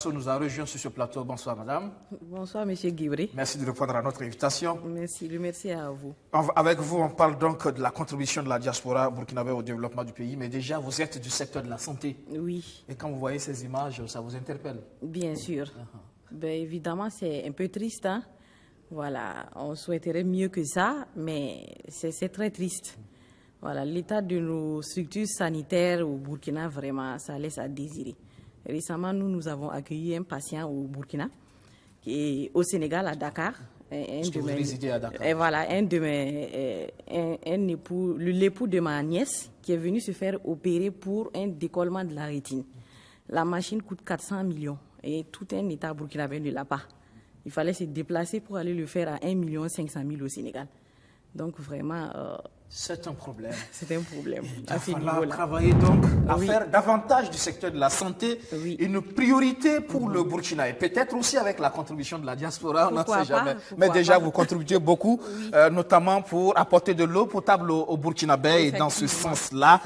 Nous a rejoint sur ce plateau. Bonsoir madame. Bonsoir monsieur Guibri. Merci de répondre à notre invitation. Merci à vous. Avec vous, on parle donc de la contribution de la diaspora burkinabé au développement du pays. Mais déjà, vous êtes du secteur de la santé. Oui. Et quand vous voyez ces images, ça vous interpelle? Bien sûr. Ben, évidemment, c'est un peu triste. Hein? Voilà, on souhaiterait mieux que ça, mais c'est très triste. Voilà, l'état de nos structures sanitaires au Burkina, vraiment, ça laisse à désirer. Récemment, nous avons accueilli un patient au Burkina, qui est au Sénégal, à Dakar. Vous résidez à Dakar. Et voilà, l'époux de ma nièce qui est venu se faire opérer pour un décollement de la rétine. La machine coûte 400 millions et tout un État burkinabé ne l'a pas. Il fallait se déplacer pour aller le faire à 1 500 000 au Sénégal. Donc vraiment... c'est un problème. C'est un problème. Il va falloir travailler donc à faire davantage du secteur de la santé une priorité pour le Burkina. Et peut-être aussi avec la contribution de la diaspora, on n'en sait jamais. Mais déjà, vous contribuez beaucoup, notamment pour apporter de l'eau potable au Burkinabé. Et dans ce sens-là,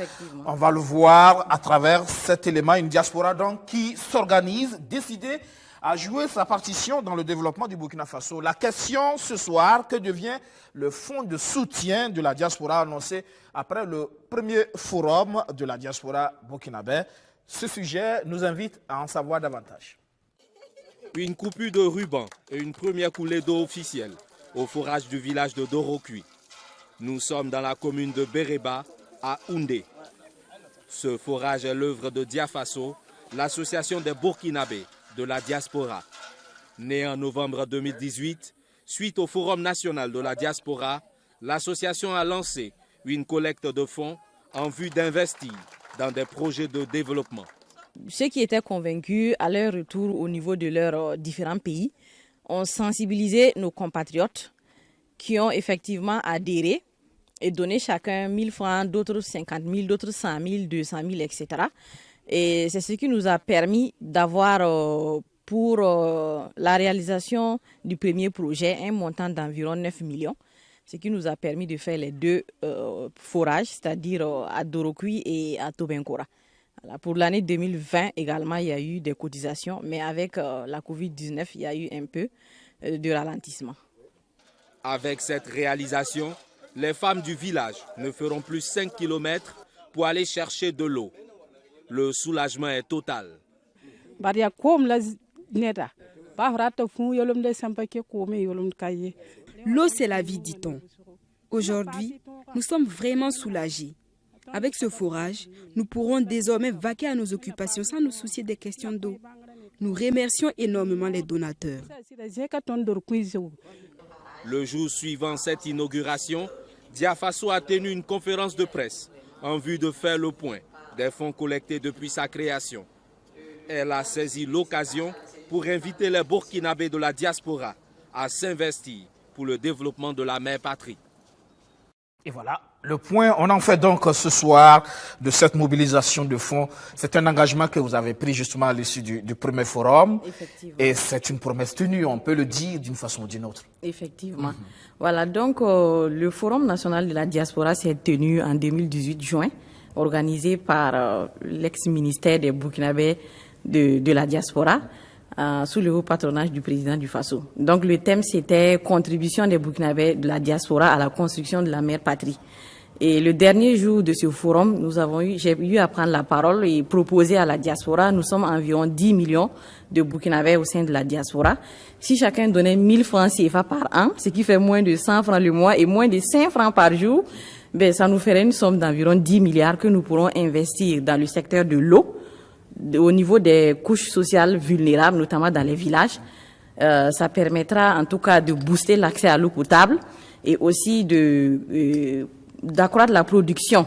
on va le voir à travers cet élément, une diaspora donc qui s'organise, décidée à jouer sa partition dans le développement du Burkina Faso. La question ce soir, que devient le fonds de soutien de la diaspora annoncé après le premier forum de la diaspora burkinabé? Ce sujet nous invite à en savoir davantage. Une coupure de ruban et une première coulée d'eau officielle au forage du village de Dorokui. Nous sommes dans la commune de Béréba, à Houndé. Ce forage est l'œuvre de Diafaso, l'association des Burkinabés de la diaspora. Née en novembre 2018, suite au Forum national de la diaspora, l'association a lancé une collecte de fonds en vue d'investir dans des projets de développement. Ceux qui étaient convaincus à leur retour au niveau de leurs différents pays ont sensibilisé nos compatriotes qui ont effectivement adhéré et donné chacun 1 000 francs, d'autres 50 000, d'autres 100 000, 200 000, etc. Et c'est ce qui nous a permis d'avoir pour la réalisation du premier projet un montant d'environ 9 millions, ce qui nous a permis de faire les deux forages, c'est-à-dire à Dorokui et à Tobenkora. Voilà, pour l'année 2020 également, il y a eu des cotisations, mais avec la Covid-19, il y a eu un peu de ralentissement. Avec cette réalisation, les femmes du village ne feront plus 5 km pour aller chercher de l'eau. Le soulagement est total. L'eau, c'est la vie, dit-on. Aujourd'hui, nous sommes vraiment soulagés. Avec ce forage, nous pourrons désormais vaquer à nos occupations sans nous soucier des questions d'eau. Nous remercions énormément les donateurs. Le jour suivant cette inauguration, Diafaso a tenu une conférence de presse en vue de faire le point des fonds collectés depuis sa création. Elle a saisi l'occasion pour inviter les Burkinabés de la diaspora à s'investir pour le développement de la mère patrie. Et voilà, le point, on en fait donc ce soir de cette mobilisation de fonds. C'est un engagement que vous avez pris justement à l'issue du premier forum. Et c'est une promesse tenue, on peut le dire d'une façon ou d'une autre. Effectivement. Voilà, donc le Forum national de la diaspora s'est tenu en 2018 juin, organisé par l'ex-ministère des Burkinabés de la diaspora, sous le haut patronage du président du Faso. Donc le thème c'était contribution des Burkinabés de la diaspora à la construction de la mère patrie. Et le dernier jour de ce forum, j'ai eu à prendre la parole et proposer à la diaspora, nous sommes environ 10 millions de Burkinabés au sein de la diaspora. Si chacun donnait 1 000 francs CFA par an, ce qui fait moins de 100 francs le mois et moins de 5 francs par jour, ben, ça nous ferait une somme d'environ 10 milliards que nous pourrons investir dans le secteur de l'eau, au niveau des couches sociales vulnérables, notamment dans les villages. Ça permettra en tout cas de booster l'accès à l'eau potable et aussi d'accroître la production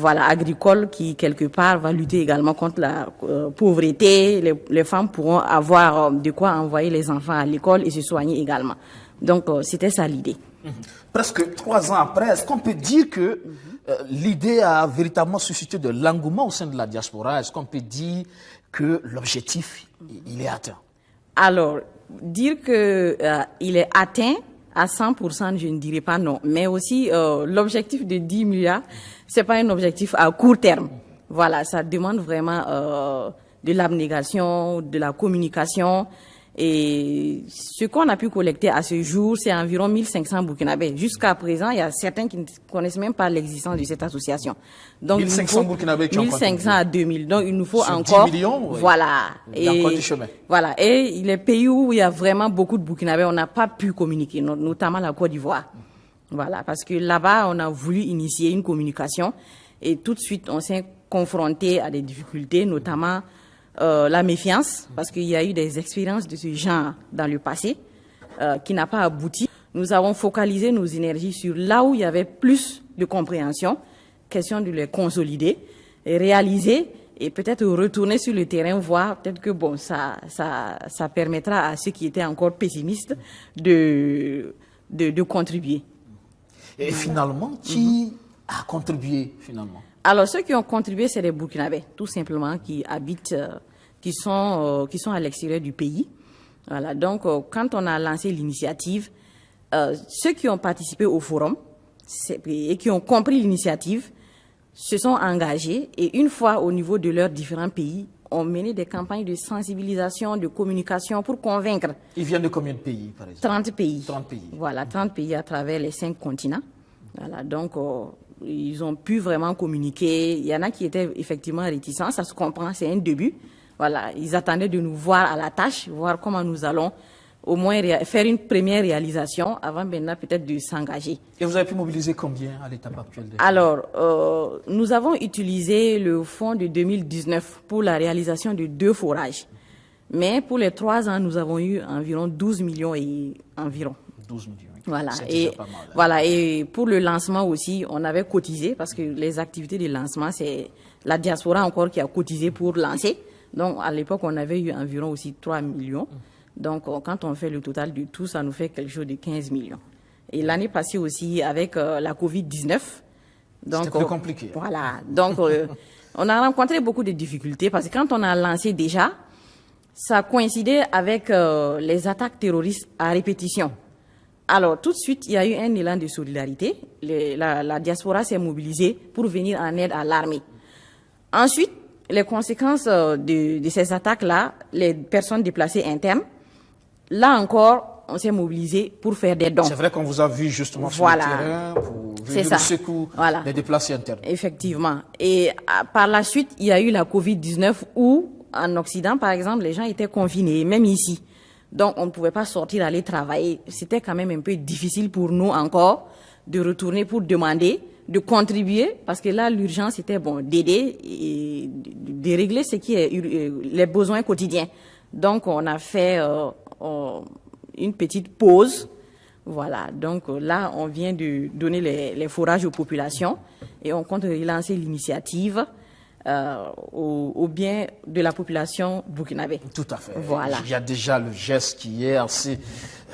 agricole qui, quelque part, va lutter également contre la pauvreté. Les femmes pourront avoir de quoi envoyer les enfants à l'école et se soigner également. Donc, c'était ça l'idée. Presque 3 ans après, est-ce qu'on peut dire que l'idée a véritablement suscité de l'engouement au sein de la diaspora? Est-ce qu'on peut dire que l'objectif, il est atteint? Alors, dire qu'il est atteint à 100%, je ne dirais pas non. Mais aussi, l'objectif de 10 milliards, c'est pas un objectif à court terme. Voilà, ça demande vraiment de l'abnégation, de la communication. Et ce qu'on a pu collecter à ce jour, c'est environ 1500 Burkinabés. Jusqu'à présent, il y a certains qui ne connaissent même pas l'existence de cette association. Donc, 1500 Burkinabés qui ont 1500 à 2000. Donc, il nous faut sur encore 10 millions, oui. Voilà. Il y a encore du chemin. Voilà. Et les pays où il y a vraiment beaucoup de Burkinabés, on n'a pas pu communiquer, notamment la Côte d'Ivoire. Voilà. Parce que là-bas, on a voulu initier une communication et tout de suite, on s'est confronté à des difficultés, notamment la méfiance, parce qu'il y a eu des expériences de ce genre dans le passé qui n'a pas abouti. Nous avons focalisé nos énergies sur là où il y avait plus de compréhension, question de les consolider, et réaliser et peut-être retourner sur le terrain, voir peut-être que bon, ça permettra à ceux qui étaient encore pessimistes de contribuer. Et finalement, qui a contribué finalement? Alors, ceux qui ont contribué, c'est les Burkinabés, tout simplement, qui habitent, qui sont à l'extérieur du pays. Voilà. Donc, quand on a lancé l'initiative, ceux qui ont participé au forum et qui ont compris l'initiative se sont engagés et une fois au niveau de leurs différents pays, ont mené des campagnes de sensibilisation, de communication pour convaincre. Ils viennent de combien de pays, par exemple? 30 pays. 30 pays. Voilà, 30 pays à travers les 5 continents. Voilà, donc ils ont pu vraiment communiquer. Il y en a qui étaient effectivement réticents, ça se comprend, c'est un début. Voilà, ils attendaient de nous voir à la tâche, voir comment nous allons au moins faire une première réalisation avant maintenant peut-être de s'engager. Et vous avez pu mobiliser combien à l'étape actuelle? Alors, nous avons utilisé le fonds de 2019 pour la réalisation de 2 forages. Mais pour les 3 ans, nous avons eu environ 12 millions et environ. 12 millions. Voilà. Et Pas mal, hein. Voilà. Et pour le lancement aussi, on avait cotisé parce que les activités de lancement, c'est la diaspora encore qui a cotisé pour lancer. Donc, à l'époque, on avait eu environ aussi 3 millions. Donc, quand on fait le total de tout, ça nous fait quelque chose de 15 millions. Et l'année passée aussi, avec la Covid-19. C'était plus compliqué. Voilà. Donc, on a rencontré beaucoup de difficultés parce que quand on a lancé déjà, ça coïncidait avec les attaques terroristes à répétition. Alors, tout de suite, il y a eu un élan de solidarité. La diaspora s'est mobilisée pour venir en aide à l'armée. Ensuite, les conséquences de ces attaques-là, les personnes déplacées internes, là encore, on s'est mobilisé pour faire des dons. C'est vrai qu'on vous a vu justement sur le terrain pour venir au secours des déplacés internes. Effectivement. Et par la suite, il y a eu la Covid-19 où, en Occident, par exemple, les gens étaient confinés, même ici. Donc, on ne pouvait pas sortir, aller travailler. C'était quand même un peu difficile pour nous encore de retourner pour demander, de contribuer, parce que là, l'urgence était bon, d'aider et de régler ce qui est les besoins quotidiens. Donc, on a fait une petite pause. Voilà. Donc, là, on vient de donner les forages aux populations et on compte relancer l'initiative au bien de la population burkinabé. Tout à fait. Voilà. Il y a déjà le geste qui est assez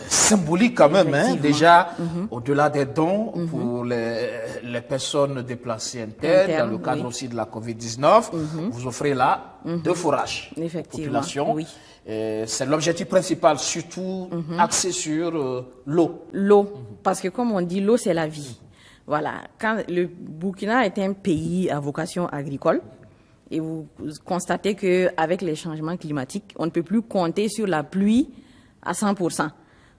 symbolique quand même. Hein, déjà, au-delà des dons pour les personnes déplacées internes, dans le cadre aussi de la Covid-19, vous offrez là 2 forages aux populations. Oui. C'est l'objectif principal, surtout axé sur l'eau. L'eau, parce que comme on dit, l'eau c'est la vie. Voilà, quand le Burkina est un pays à vocation agricole, et vous constatez qu'avec les changements climatiques, on ne peut plus compter sur la pluie à 100%.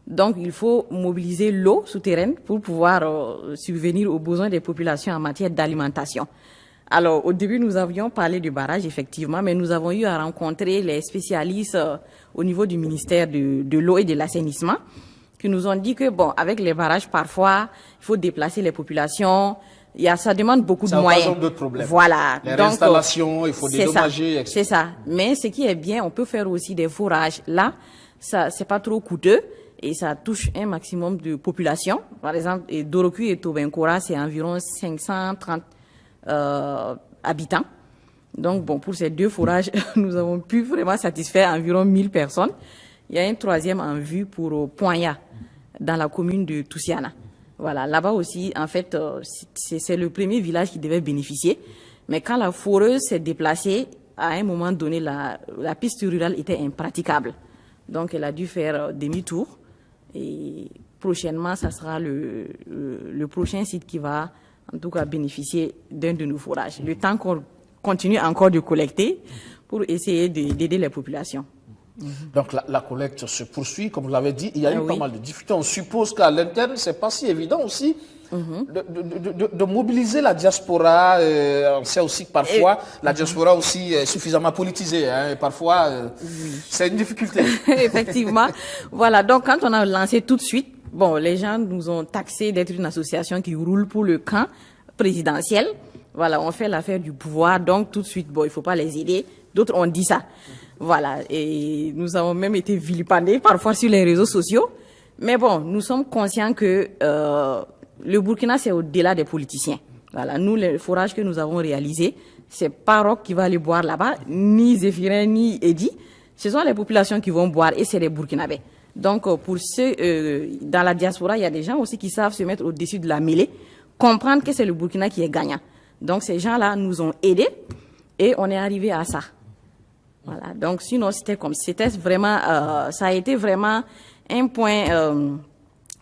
Donc, il faut mobiliser l'eau souterraine pour pouvoir subvenir aux besoins des populations en matière d'alimentation. Alors, au début, nous avions parlé du barrage, effectivement, mais nous avons eu à rencontrer les spécialistes au niveau du ministère de l'eau et de l'assainissement, qui nous ont dit que, bon, avec les barrages, parfois, il faut déplacer les populations. Ça demande beaucoup de moyens. Ça d'autres problèmes. Voilà. Les installations, il faut dédommager, etc. C'est ça. Mais ce qui est bien, on peut faire aussi des forages. Là, ça, c'est pas trop coûteux et ça touche un maximum de population. Par exemple, Doroku et Tobenkora, c'est environ 530 habitants. Donc, bon, pour ces 2 forages, nous avons pu vraiment satisfaire environ 1000 personnes. Il y a un 3e en vue pour Poignat, dans la commune de Toussiana. Voilà, là-bas aussi, en fait, c'est le premier village qui devait bénéficier. Mais quand la foreuse s'est déplacée, à un moment donné, la piste rurale était impraticable. Donc, elle a dû faire demi-tour. Et prochainement, ça sera le prochain site qui va, en tout cas, bénéficier d'un de nos forages. Le temps qu'on continue encore de collecter pour essayer d'aider les populations. Donc la collecte se poursuit, comme vous l'avez dit, il y a eu pas mal de difficultés. On suppose qu'à l'interne, c'est pas si évident aussi de mobiliser la diaspora. On sait aussi que parfois la diaspora aussi est suffisamment politisée. Hein, et parfois, c'est une difficulté. Effectivement. Voilà, donc quand on a lancé tout de suite, bon, les gens nous ont taxé d'être une association qui roule pour le camp présidentiel. Voilà, on fait l'affaire du pouvoir, donc tout de suite, bon, il faut pas les aider. D'autres ont dit ça. Voilà, et nous avons même été vilipendés parfois sur les réseaux sociaux. Mais bon, nous sommes conscients que le Burkina, c'est au-delà des politiciens. Voilà, nous, le forage que nous avons réalisé, c'est pas Roch qui va aller boire là-bas, ni Zéphirin, ni Eddy. Ce sont les populations qui vont boire et c'est les Burkinabés. Donc, pour ceux dans la diaspora, il y a des gens aussi qui savent se mettre au-dessus de la mêlée, comprendre que c'est le Burkina qui est gagnant. Donc, ces gens-là nous ont aidés et on est arrivé à ça. Voilà. Donc, sinon, c'était vraiment, ça a été vraiment un point,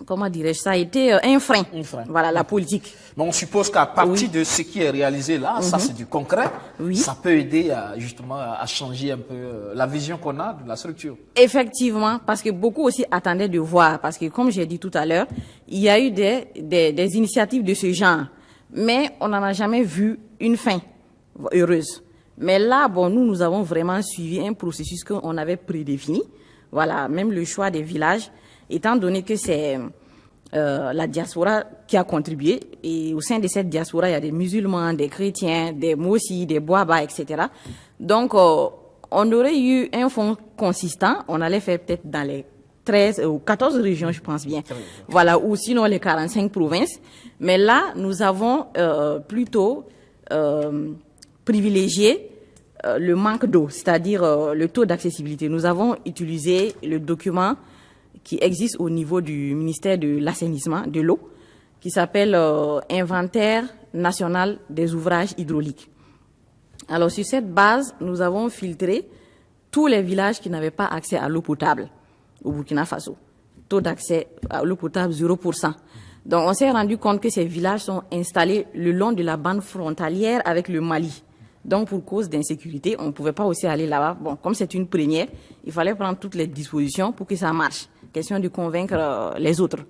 comment dirais-je, ça a été un frein. Voilà, la politique. Mais on suppose qu'à partir de ce qui est réalisé là, ça c'est du concret, ça peut aider justement à changer un peu la vision qu'on a de la structure. Effectivement, parce que beaucoup aussi attendaient de voir, parce que comme j'ai dit tout à l'heure, il y a eu des initiatives de ce genre, mais on n'en a jamais vu une fin heureuse. Mais là, bon, nous avons vraiment suivi un processus qu'on avait prédéfini. Voilà, même le choix des villages, étant donné que c'est la diaspora qui a contribué, et au sein de cette diaspora, il y a des musulmans, des chrétiens, des Mossi, des Boaba, etc. Donc, on aurait eu un fonds consistant, on allait faire peut-être dans les 13 ou 14 régions, je pense bien. Voilà, ou sinon les 45 provinces. Mais là, nous avons plutôt privilégié le manque d'eau, c'est-à-dire le taux d'accessibilité. Nous avons utilisé le document qui existe au niveau du ministère de l'assainissement, de l'eau, qui s'appelle Inventaire national des ouvrages hydrauliques. Alors, sur cette base, nous avons filtré tous les villages qui n'avaient pas accès à l'eau potable au Burkina Faso. Taux d'accès à l'eau potable, 0%. Donc, on s'est rendu compte que ces villages sont installés le long de la bande frontalière avec le Mali. Donc, pour cause d'insécurité, on ne pouvait pas aussi aller là-bas. Bon, comme c'est une première, il fallait prendre toutes les dispositions pour que ça marche. Question de convaincre les autres.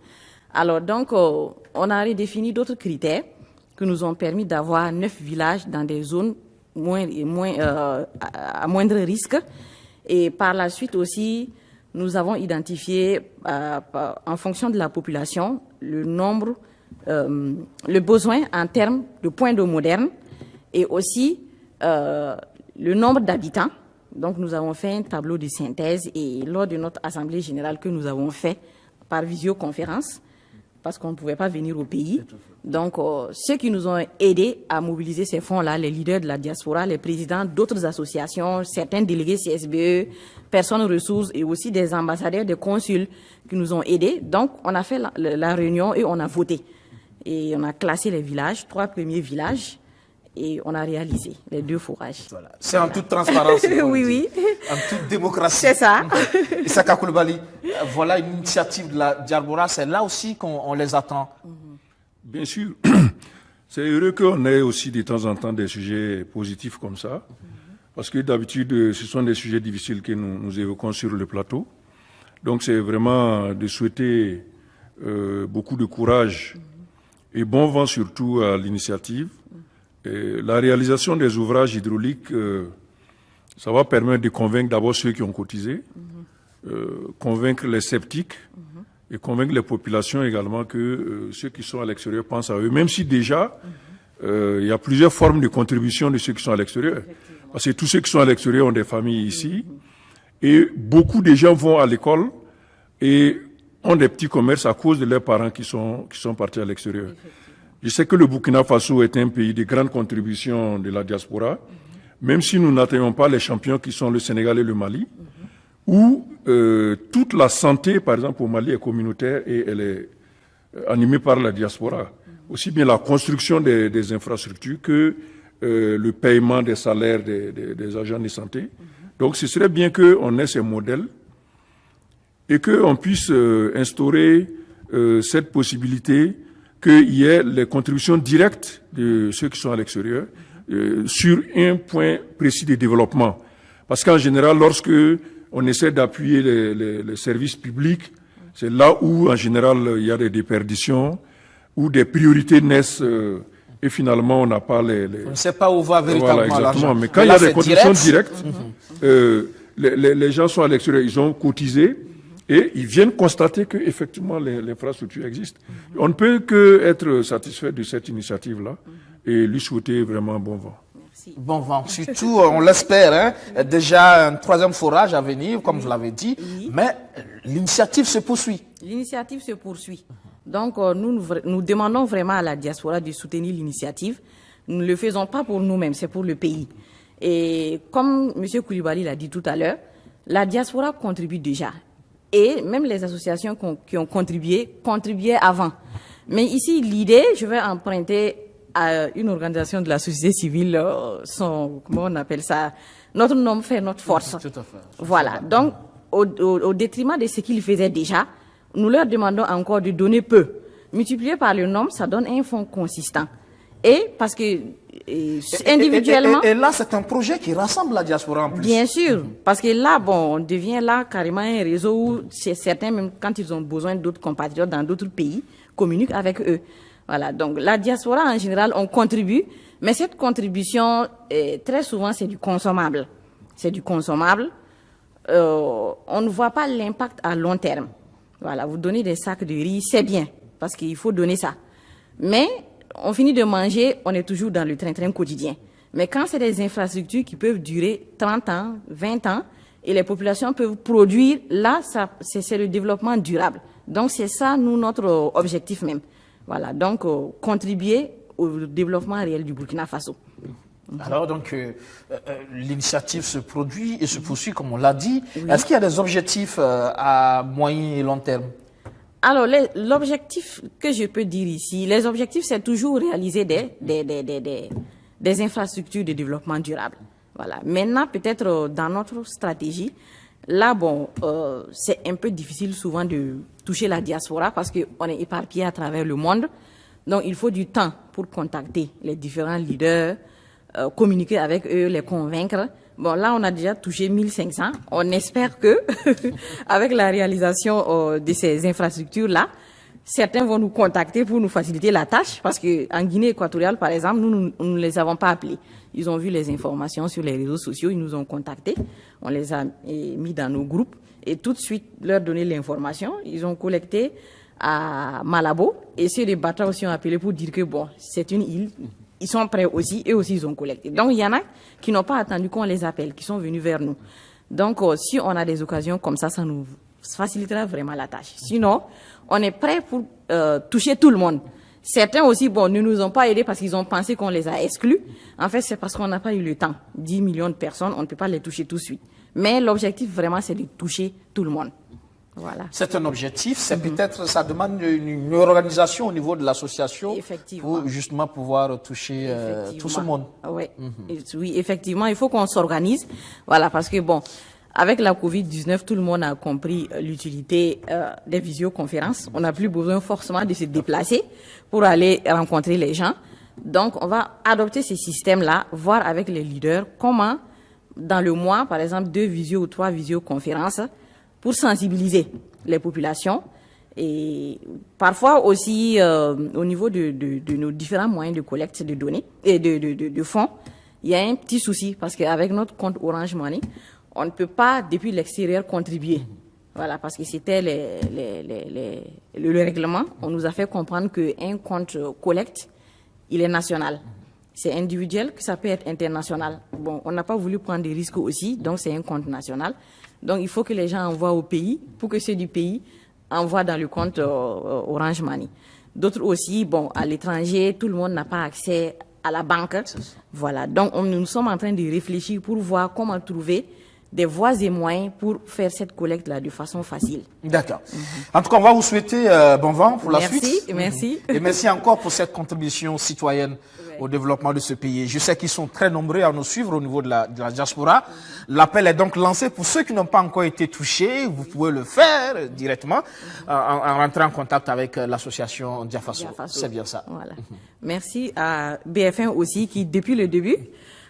Alors, donc, on a redéfini d'autres critères qui nous ont permis d'avoir 9 villages dans des zones à moindre risque. Et par la suite aussi, nous avons identifié, en fonction de la population, le besoin en termes de points d'eau modernes et aussi le nombre d'habitants. Donc, nous avons fait un tableau de synthèse et lors de notre assemblée générale que nous avons fait par visioconférence, parce qu'on ne pouvait pas venir au pays. Donc, ceux qui nous ont aidés à mobiliser ces fonds-là, les leaders de la diaspora, les présidents d'autres associations, certains délégués CSBE, personnes ressources et aussi des ambassadeurs, des consuls qui nous ont aidés. Donc, on a fait la réunion et on a voté. Et on a classé les villages, 3 premiers villages. Et on a réalisé les 2 forages. Voilà. C'est en toute transparence. Oui. En toute démocratie. C'est ça. Issaka Coulibaly, voilà une initiative de la diaspora. C'est là aussi qu'on les attend. Bien sûr. C'est heureux qu'on ait aussi de temps en temps des sujets positifs comme ça. Parce que d'habitude, ce sont des sujets difficiles que nous évoquons sur le plateau. Donc c'est vraiment de souhaiter beaucoup de courage et bon vent surtout à l'initiative. La réalisation des ouvrages hydrauliques, ça va permettre de convaincre d'abord ceux qui ont cotisé, convaincre les sceptiques et convaincre les populations également que ceux qui sont à l'extérieur pensent à eux. Même si déjà, il y a plusieurs formes de contribution de ceux qui sont à l'extérieur. Parce que tous ceux qui sont à l'extérieur ont des familles ici. Et beaucoup de gens vont à l'école et ont des petits commerces à cause de leurs parents qui sont partis à l'extérieur. Je sais que le Burkina Faso est un pays de grande contribution de la diaspora, même si nous n'atteignons pas les champions qui sont le Sénégal et le Mali, où toute la santé, par exemple au Mali, est communautaire et elle est animée par la diaspora. Aussi bien la construction des infrastructures que le paiement des salaires des agents de santé. Donc ce serait bien qu'on ait ces modèles et qu'on puisse instaurer cette possibilité qu'il y ait les contributions directes de ceux qui sont à l'extérieur sur un point précis de développement. Parce qu'en général, lorsque on essaie d'appuyer les services publics, c'est là où, en général, il y a des déperditions, où des priorités naissent et finalement, on n'a pas On ne sait pas où va véritablement l'argent. Mais quand il y a des conditions directes, les gens sont à l'extérieur, ils ont cotisé et ils viennent constater qu'effectivement, l'infrastructure existe. On ne peut qu'être satisfait de cette initiative-là et lui souhaiter vraiment bon vent. Bon vent, surtout, on l'espère, hein, déjà un troisième forage à venir, comme vous l'avez dit, mais l'initiative se poursuit. L'initiative se poursuit. Donc, nous demandons vraiment à la diaspora de soutenir l'initiative. Nous ne le faisons pas pour nous-mêmes, c'est pour le pays. Et comme M. Koulibaly l'a dit tout à l'heure, la diaspora contribue déjà. Et même les associations qui ont contribué, contribuaient avant. Mais ici, l'idée, je vais emprunter à une organisation de la société civile, comment on appelle ça, notre nom fait notre force. Tout à fait. Voilà. Donc, au détriment de ce qu'ils faisaient déjà, nous leur demandons encore de donner peu. Multiplié par le nombre, ça donne un fonds consistant. Et parce que individuellement... Et là, c'est un projet qui rassemble la diaspora en plus. Bien sûr. Parce que là, on devient là carrément un réseau où certains, même quand ils ont besoin d'autres compatriotes dans d'autres pays, communiquent avec eux. Voilà. Donc, la diaspora, en général, on contribue. Mais cette contribution, très souvent, c'est du consommable. C'est du consommable. On ne voit pas l'impact à long terme. Voilà, vous donnez des sacs de riz, c'est bien, parce qu'il faut donner ça. Mais on finit de manger, on est toujours dans le train-train quotidien. Mais quand c'est des infrastructures qui peuvent durer 30 ans, 20 ans, et les populations peuvent produire, là, c'est le développement durable. Donc c'est ça, nous, notre objectif même. Voilà, donc contribuer au développement réel du Burkina Faso. Alors donc, l'initiative se produit et se poursuit, comme on l'a dit. Oui. Est-ce qu'il y a des objectifs à moyen et long terme? Alors, l'objectif que je peux dire ici, les objectifs, c'est toujours réaliser des infrastructures de développement durable. Voilà. Maintenant, peut-être dans notre stratégie, là, c'est un peu difficile souvent de toucher la diaspora parce qu'on est éparpillé à travers le monde. Donc, il faut du temps pour contacter les différents leaders, communiquer avec eux, les convaincre. Bon, là, on a déjà touché 1500. On espère que, avec la réalisation de ces infrastructures-là, certains vont nous contacter pour nous faciliter la tâche, parce que en Guinée équatoriale, par exemple, nous ne les avons pas appelés. Ils ont vu les informations sur les réseaux sociaux, ils nous ont contactés, on les a mis dans nos groupes, et tout de suite leur donné l'information. Ils ont collecté à Malabo, et ceux des Batra aussi ont appelé pour dire que c'est une île. Ils sont prêts aussi, eux aussi ils ont collecté. Donc il y en a qui n'ont pas attendu qu'on les appelle, qui sont venus vers nous. Donc si on a des occasions comme ça nous facilitera vraiment la tâche. Sinon, on est prêt pour toucher tout le monde. Certains aussi, ne nous ont pas aidés parce qu'ils ont pensé qu'on les a exclus. En fait, c'est parce qu'on n'a pas eu le temps. 10 millions de personnes, on ne peut pas les toucher tout de suite. Mais l'objectif vraiment, c'est de toucher tout le monde. Voilà. C'est un objectif, c'est peut-être, ça demande une organisation au niveau de l'association pour justement pouvoir toucher tout ce monde. Oui, oui, effectivement, il faut qu'on s'organise. Voilà, parce que avec la Covid-19, tout le monde a compris l'utilité des visioconférences. On n'a plus besoin forcément de se déplacer pour aller rencontrer les gens. Donc, on va adopter ces systèmes-là, voir avec les leaders comment, dans le mois, par exemple, 2 visio ou 3 visioconférences, pour sensibiliser les populations et parfois aussi au niveau de nos différents moyens de collecte de données et de fonds, il y a un petit souci parce qu'avec notre compte Orange Money, on ne peut pas depuis l'extérieur contribuer. Voilà, parce que c'était le règlement. On nous a fait comprendre qu'un compte collecte, il est national. C'est individuel, que ça peut être international. On n'a pas voulu prendre des risques aussi, donc c'est un compte national. Donc, il faut que les gens envoient au pays pour que ceux du pays envoient dans le compte Orange Money. D'autres aussi, à l'étranger, tout le monde n'a pas accès à la banque. Voilà. Donc, nous sommes en train de réfléchir pour voir comment trouver des voies et moyens pour faire cette collecte-là de façon facile. D'accord. En tout cas, on va vous souhaiter bon vent pour la suite. Merci. Et merci encore pour cette contribution citoyenne au développement de ce pays. Je sais qu'ils sont très nombreux à nous suivre au niveau de la diaspora. L'appel est donc lancé pour ceux qui n'ont pas encore été touchés. Vous pouvez le faire directement en rentrant en contact avec l'association Diafaso. C'est bien ça. Voilà. Merci à BF1 aussi qui, depuis le début,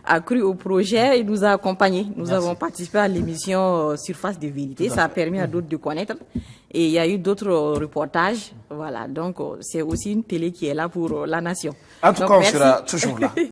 a cru au projet et nous a accompagnés. Nous avons participé à l'émission Surface de vérité. Ça a permis à d'autres de connaître. Et il y a eu d'autres reportages. Voilà, donc c'est aussi une télé qui est là pour la nation. En tout donc, cas, on merci. sera toujours là.